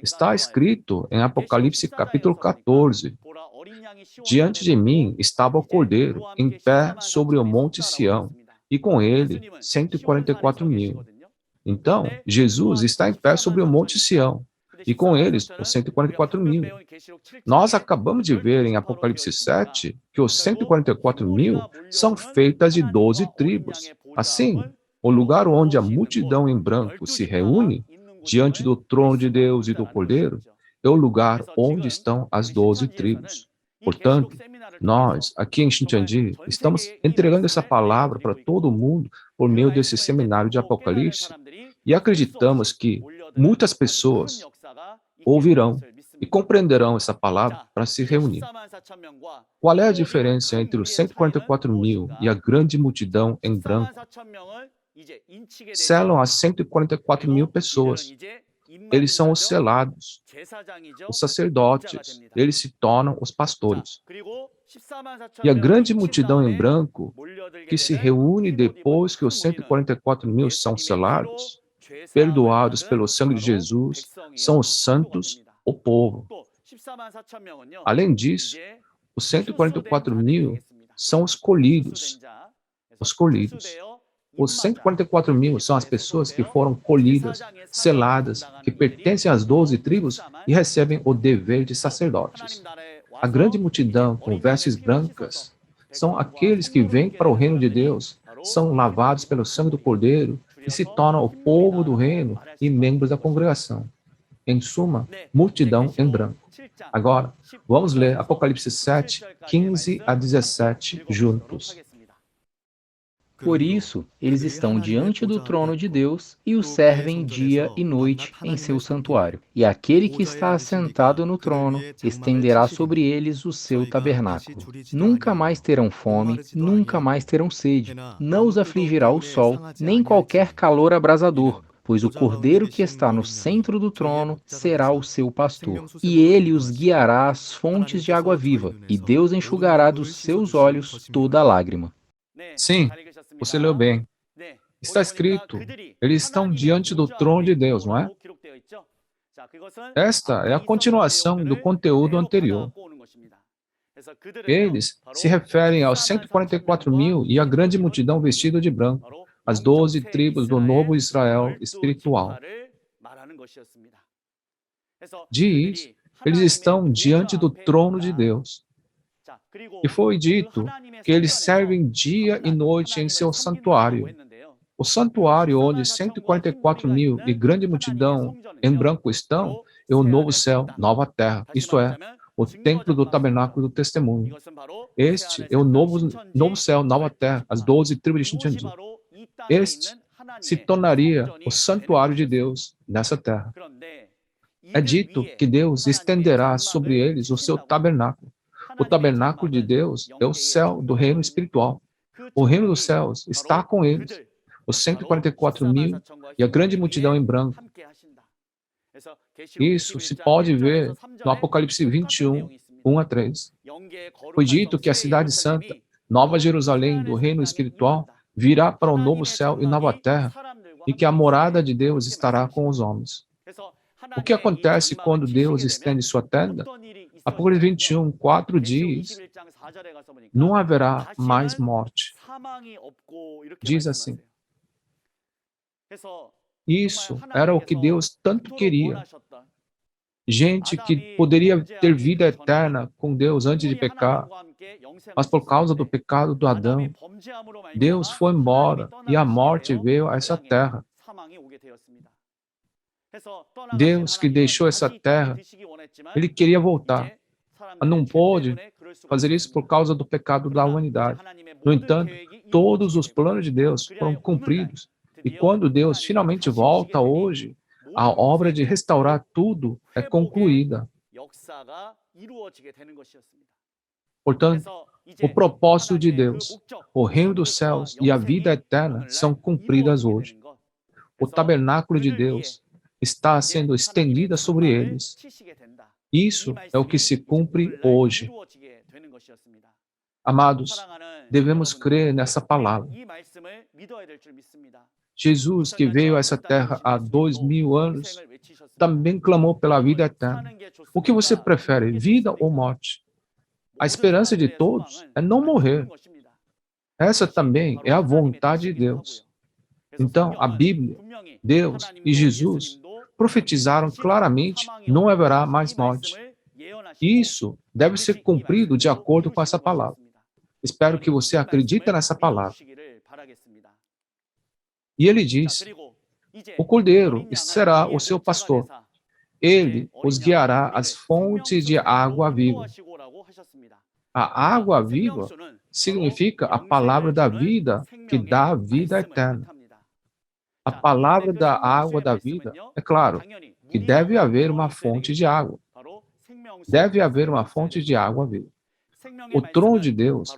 S1: Está escrito em Apocalipse capítulo 14. Diante de mim estava o Cordeiro, em pé sobre o monte Sião, e com ele 144.000. Então, Jesus está em pé sobre o monte Sião, e com eles os 144.000. Nós acabamos de ver em Apocalipse 7 que os 144.000 são feitas de 12 tribos. Assim, o lugar onde a multidão em branco se reúne, diante do trono de Deus e do Cordeiro, é o lugar onde estão as 12 tribos. Portanto, nós, aqui em Xintiandi, estamos entregando essa palavra para todo mundo por meio desse seminário de Apocalipse e acreditamos que muitas pessoas ouvirão e compreenderão essa palavra para se reunir. Qual é a diferença entre os 144.000 e a grande multidão em branco? Selam as 144.000 pessoas. Eles são os selados, os sacerdotes. Eles se tornam os pastores. E a grande multidão em branco, que se reúne depois que os 144.000 são selados, perdoados pelo sangue de Jesus, são os santos, o povo. Além disso, os 144.000 são os colhidos. Os colhidos. Os 144.000 são as pessoas que foram colhidas, seladas, que pertencem às 12 tribos e recebem o dever de sacerdotes. A grande multidão com vestes brancas são aqueles que vêm para o reino de Deus, são lavados pelo sangue do Cordeiro e se tornam o povo do reino e membros da congregação. Em suma, multidão em branco. Agora, vamos ler Apocalipse 7, 15 a 17 juntos.
S3: Por isso, eles estão diante do trono de Deus e o servem dia e noite em seu santuário. E aquele que está assentado no trono estenderá sobre eles o seu tabernáculo. Nunca mais terão fome, nunca mais terão sede. Não os afligirá o sol, nem qualquer calor abrasador, pois o cordeiro que está no centro do trono será o seu pastor, e ele os guiará às fontes de água viva, e Deus enxugará dos seus olhos toda lágrima.
S1: Sim, você leu bem. Está escrito, eles estão diante do trono de Deus, não é? Esta é a continuação do conteúdo anterior. Eles se referem aos 144.000 e à grande multidão vestida de branco, as 12 tribos do novo Israel espiritual. Diz, eles estão diante do trono de Deus. E foi dito que eles servem dia e noite em seu santuário. O santuário onde 144.000 e grande multidão em branco estão é o novo céu, nova terra, isto é, o templo do tabernáculo do testemunho. Este é o novo céu, nova terra, as 12 tribos de Shincheonji. Este se tornaria o santuário de Deus nessa terra. É dito que Deus estenderá sobre eles o seu tabernáculo. O tabernáculo de Deus é o céu do reino espiritual. O reino dos céus está com eles. Os 144.000 e a grande multidão em branco. Isso se pode ver no Apocalipse 21, 1 a 3. Foi dito que a cidade santa, Nova Jerusalém do reino espiritual, virá para o novo céu e nova terra, e que a morada de Deus estará com os homens. O que acontece quando Deus estende sua tenda? Apocalipse 21, 4 diz, não haverá mais morte. Diz assim. Isso era o que Deus tanto queria. Gente que poderia ter vida eterna com Deus antes de pecar, mas por causa do pecado do Adão, Deus foi embora e a morte veio a essa terra. Deus que deixou essa terra, Ele queria voltar, mas não pôde fazer isso por causa do pecado da humanidade. No entanto, todos os planos de Deus foram cumpridos. E quando Deus finalmente volta hoje, a obra de restaurar tudo é concluída. Portanto, o propósito de Deus, o reino dos céus e a vida eterna são cumpridas hoje. O tabernáculo de Deus está sendo estendida sobre eles. Isso é o que se cumpre hoje. Amados, devemos crer nessa palavra. Jesus, que veio a essa terra há 2000 anos, também clamou pela vida eterna. O que você prefere, vida ou morte? A esperança de todos é não morrer. Essa também é a vontade de Deus. Então, a Bíblia, Deus e Jesus profetizaram claramente: não haverá mais morte. Isso deve ser cumprido de acordo com essa palavra. Espero que você acredite nessa palavra. E ele diz, o cordeiro será o seu pastor. Ele os guiará às fontes de água viva. A água viva significa a palavra da vida que dá a vida eterna. A palavra da água da vida, é claro, que deve haver uma fonte de água. Deve haver uma fonte de água viva. O trono de Deus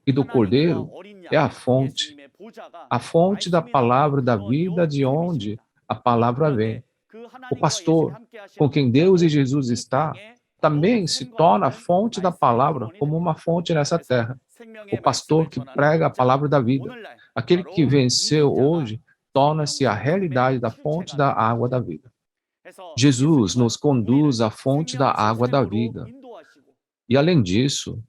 S1: e do Cordeiro é a fonte da palavra da vida de onde a palavra vem. O pastor, com quem Deus e Jesus está, também se torna a fonte da palavra como uma fonte nessa terra. O pastor que prega a palavra da vida, aquele que venceu hoje, torna-se a realidade da fonte da água da vida. Jesus nos conduz à fonte da água da vida. E além disso,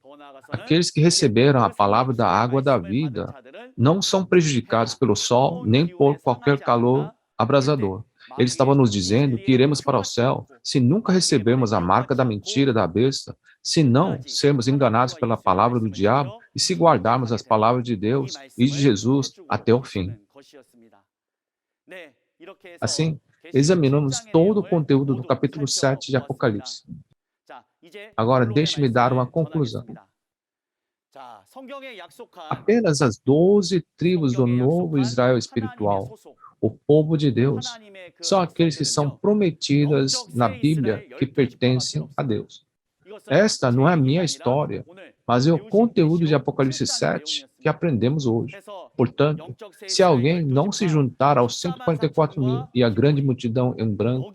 S1: aqueles que receberam a palavra da água da vida não são prejudicados pelo sol nem por qualquer calor abrasador. Ele estava nos dizendo que iremos para o céu se nunca recebermos a marca da mentira da besta, se não sermos enganados pela palavra do diabo e se guardarmos as palavras de Deus e de Jesus até o fim. Assim, examinamos todo o conteúdo do capítulo 7 de Apocalipse. Agora, deixe-me dar uma conclusão. Apenas as 12 tribos do novo Israel espiritual, o povo de Deus, são aqueles que são prometidas na Bíblia que pertencem a Deus. Esta não é a minha história, mas é o conteúdo de Apocalipse 7 que aprendemos hoje. Portanto, se alguém não se juntar aos 144.000 e a grande multidão em branco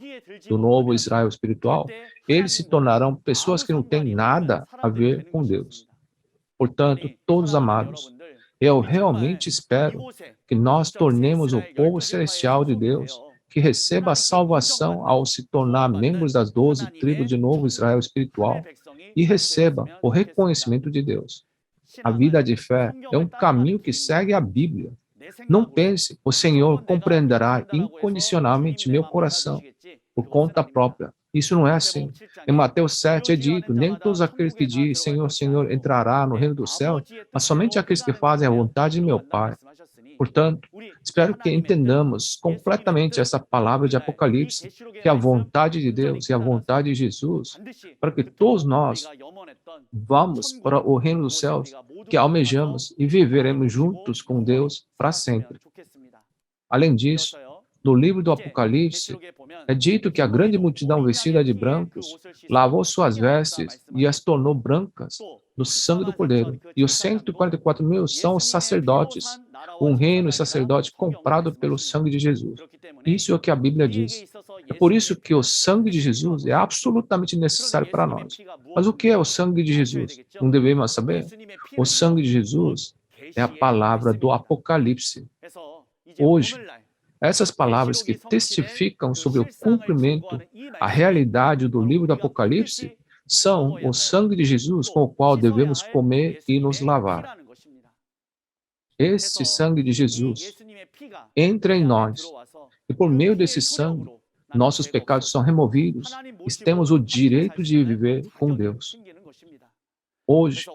S1: do novo Israel espiritual, eles se tornarão pessoas que não têm nada a ver com Deus. Portanto, todos amados, eu realmente espero que nós tornemos o povo celestial de Deus, que receba a salvação ao se tornar membros das 12 tribos de novo Israel espiritual e receba o reconhecimento de Deus. A vida de fé é um caminho que segue a Bíblia. Não pense, o Senhor compreenderá incondicionalmente meu coração por conta própria. Isso não é assim. Em Mateus 7 é dito, nem todos aqueles que dizem Senhor, Senhor entrará no reino do céu, mas somente aqueles que fazem a vontade de meu Pai. Portanto, espero que entendamos completamente essa palavra de Apocalipse, que é a vontade de Deus e a vontade de Jesus, para que todos nós vamos para o reino dos céus, que almejamos e viveremos juntos com Deus para sempre. Além disso, no livro do Apocalipse, é dito que a grande multidão vestida de brancos lavou suas vestes e as tornou brancas no sangue do Cordeiro. E os 144.000 são os sacerdotes, um reino e sacerdote comprado pelo sangue de Jesus. Isso é o que a Bíblia diz. É por isso que o sangue de Jesus é absolutamente necessário para nós. Mas o que é o sangue de Jesus? Não devemos saber? O sangue de Jesus é a palavra do Apocalipse. Hoje, essas palavras que testificam sobre o cumprimento, a realidade do livro do Apocalipse, são o sangue de Jesus com o qual devemos comer e nos lavar. Esse sangue de Jesus entra em nós, e por meio desse sangue, nossos pecados são removidos e temos o direito de viver com Deus. Hoje,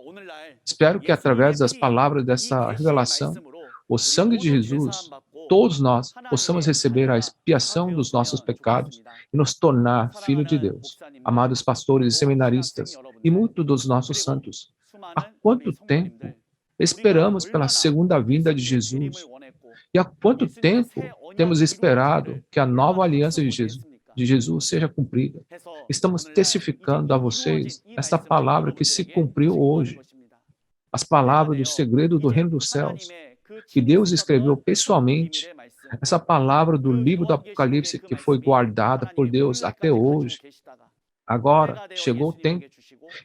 S1: espero que através das palavras dessa revelação, o sangue de Jesus, todos nós possamos receber a expiação dos nossos pecados e nos tornar filhos de Deus. Amados pastores e seminaristas, e muitos dos nossos santos, há quanto tempo esperamos pela segunda vinda de Jesus? E há quanto tempo temos esperado que a nova aliança de Jesus seja cumprida? Estamos testificando a vocês esta palavra que se cumpriu hoje. As palavras do segredo do reino dos céus, que Deus escreveu pessoalmente, essa palavra do livro do Apocalipse que foi guardada por Deus até hoje. Agora chegou o tempo.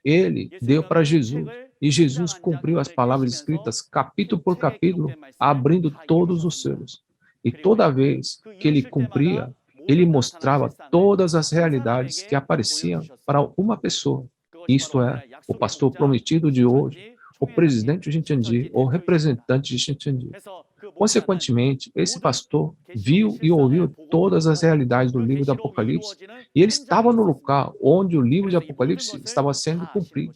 S1: Ele deu para Jesus, e Jesus cumpriu as palavras escritas capítulo por capítulo, abrindo todos os selos. E toda vez que ele cumpria, ele mostrava todas as realidades que apareciam para uma pessoa. Isto é, o pastor prometido de hoje, o presidente de Xintiandi, ou representante de Xintiandi. Consequentemente, esse pastor viu e ouviu todas as realidades do livro do Apocalipse, e ele estava no local onde o livro de Apocalipse estava sendo cumprido.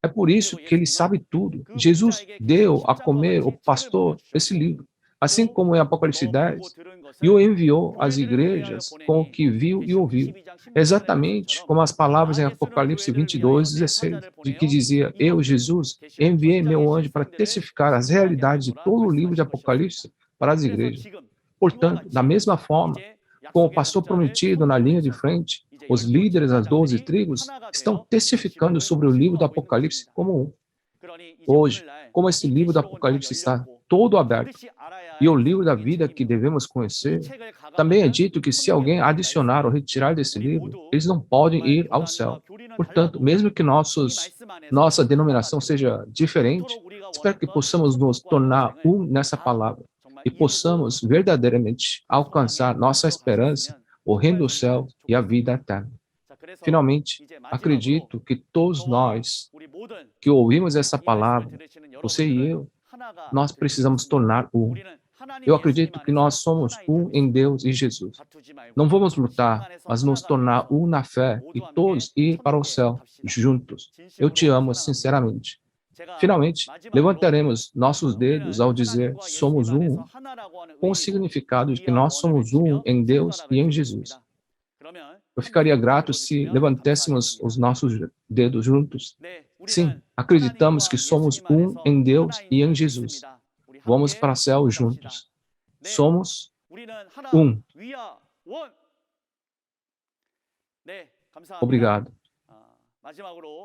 S1: É por isso que ele sabe tudo. Jesus deu a comer ao pastor esse livro, assim como em Apocalipse 10, e o enviou às igrejas com o que viu e ouviu. Exatamente como as palavras em Apocalipse 22:16, de que dizia, eu, Jesus, enviei meu anjo para testificar as realidades de todo o livro de Apocalipse para as igrejas. Portanto, da mesma forma, com o pastor prometido na linha de frente, os líderes das 12 tribos estão testificando sobre o livro do Apocalipse como um. Hoje, como esse livro do Apocalipse está todo aberto, e o livro da vida que devemos conhecer, também é dito que se alguém adicionar ou retirar desse livro, eles não podem ir ao céu. Portanto, mesmo que nossa denominação seja diferente, espero que possamos nos tornar um nessa palavra e possamos verdadeiramente alcançar nossa esperança, o reino do céu e a vida eterna. Finalmente, acredito que todos nós que ouvimos essa palavra, você e eu, nós precisamos tornar um. Eu acredito que nós somos um em Deus e Jesus. Não vamos lutar, mas nos tornar um na fé e todos ir para o céu juntos. Eu te amo sinceramente. Finalmente, levantaremos nossos dedos ao dizer somos um, com o significado de que nós somos um em Deus e em Jesus. Eu ficaria grato se levantássemos os nossos dedos juntos. Sim, acreditamos que somos um em Deus e em Jesus. Vamos para o céu juntos. Somos um. Obrigado.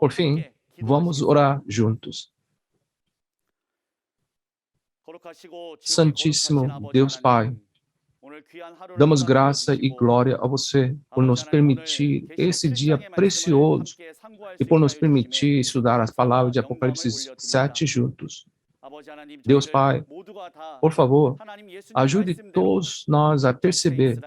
S1: Por fim, vamos orar juntos. Santíssimo Deus Pai, damos graça e glória a você por nos permitir esse dia precioso e por nos permitir estudar as palavras de Apocalipse 7 juntos. Deus Pai, por favor, ajude todos nós a perceber,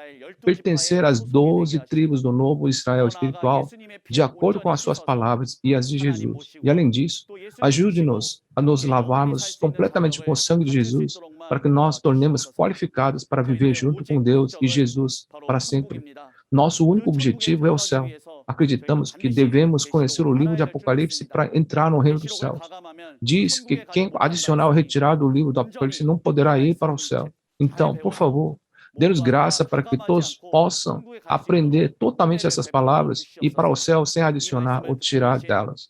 S1: pertencer às 12 tribos do novo Israel espiritual, de acordo com as suas palavras e as de Jesus. E além disso, ajude-nos a nos lavarmos completamente com o sangue de Jesus, para que nós tornemos qualificados para viver junto com Deus e Jesus para sempre. Nosso único objetivo é o céu. Acreditamos que devemos conhecer o livro de Apocalipse para entrar no reino dos céus. Diz que quem adicionar ou retirar do livro do Apocalipse não poderá ir para o céu. Então, por favor, dê-nos graça para que todos possam aprender totalmente essas palavras e ir para o céu sem adicionar ou tirar delas.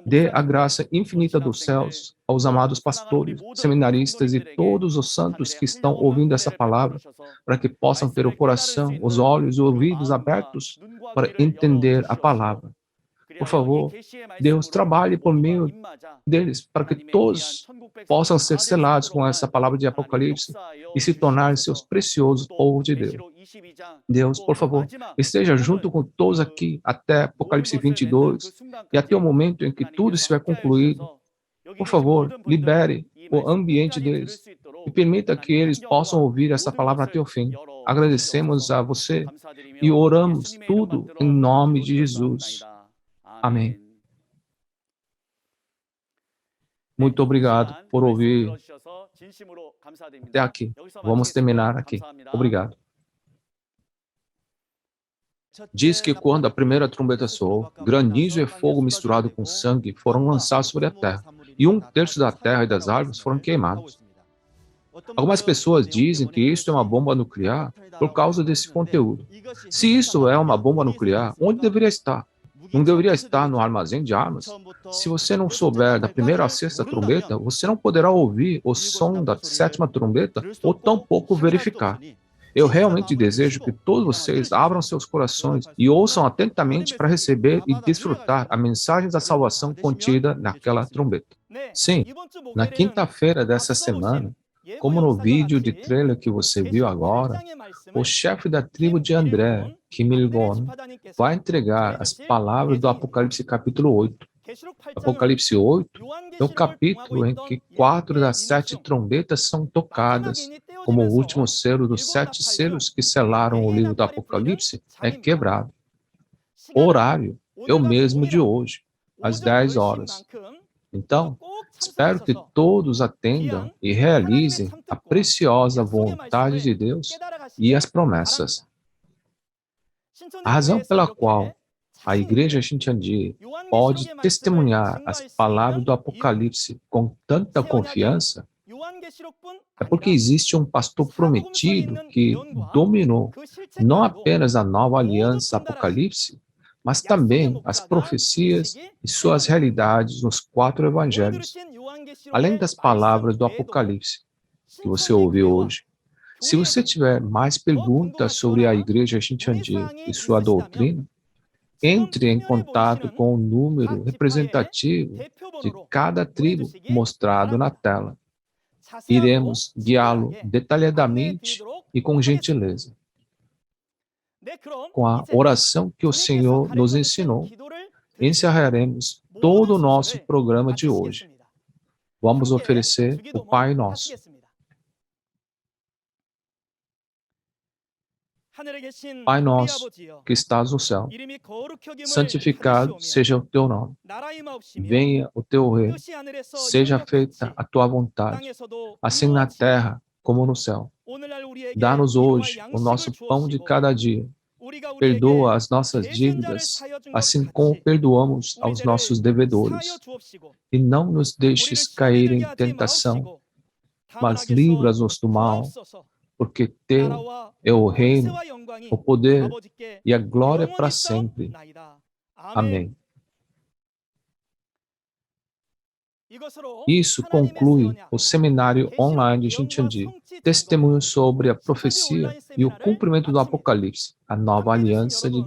S1: Dê a graça infinita dos céus aos amados pastores, seminaristas e todos os santos que estão ouvindo essa palavra, para que possam ter o coração, os olhos e os ouvidos abertos para entender a palavra. Por favor, Deus, trabalhe por meio deles, para que todos possam ser selados com essa palavra de Apocalipse e se tornarem seus preciosos povos de Deus. Deus, por favor, esteja junto com todos aqui até Apocalipse 22 e até o momento em que tudo estiver concluído. Por favor, libere o ambiente deles e permita que eles possam ouvir essa palavra até o fim. Agradecemos a você e oramos tudo em nome de Jesus. Amém. Muito obrigado por ouvir até aqui. Vamos terminar aqui. Obrigado. Diz que quando a primeira trombeta soou, granizo e fogo misturado com sangue foram lançados sobre a terra, e 1/3 da terra e das árvores foram queimados. Algumas pessoas dizem que isso é uma bomba nuclear por causa desse conteúdo. Se isso é uma bomba nuclear, onde deveria estar? Não deveria estar no armazém de armas? Se você não souber da primeira à sexta trombeta, você não poderá ouvir o som da sétima trombeta ou tampouco verificar. Eu realmente desejo que todos vocês abram seus corações e ouçam atentamente para receber e desfrutar a mensagem da salvação contida naquela trombeta. Sim, na quinta-feira dessa semana, como no vídeo de trailer que você viu agora, o chefe da tribo de André, Kim Il-gon, vai entregar as palavras do Apocalipse capítulo 8. Apocalipse 8 é o capítulo em que 4 das 7 trombetas são tocadas, como o último selo dos 7 selos que selaram o livro do Apocalipse é quebrado. O horário é o mesmo de hoje, às 10 horas. Então, espero que todos atendam e realizem a preciosa vontade de Deus e as promessas. A razão pela qual a Igreja Xintiandi pode testemunhar as palavras do Apocalipse com tanta confiança é porque existe um pastor prometido que dominou não apenas a nova aliança Apocalipse, mas também as profecias e suas realidades nos 4 evangelhos, além das palavras do Apocalipse que você ouviu hoje. Se você tiver mais perguntas sobre a Igreja Xintiandi e sua doutrina, entre em contato com o número representativo de cada tribo mostrado na tela. Iremos guiá-lo detalhadamente e com gentileza. Com a oração que o Senhor nos ensinou, encerraremos todo o nosso programa de hoje. Vamos oferecer o Pai Nosso. Pai nosso, que estás no céu, santificado seja o teu nome. Venha o teu reino, seja feita a tua vontade, assim na terra como no céu. Dá-nos hoje o nosso pão de cada dia. Perdoa as nossas dívidas, assim como perdoamos aos nossos devedores. E não nos deixes cair em tentação, mas livra-nos do mal, porque teu é o reino, o poder e a glória para sempre. Amém. Isso conclui o seminário online de Xintiandi, testemunho sobre a profecia e o cumprimento do Apocalipse, a nova aliança de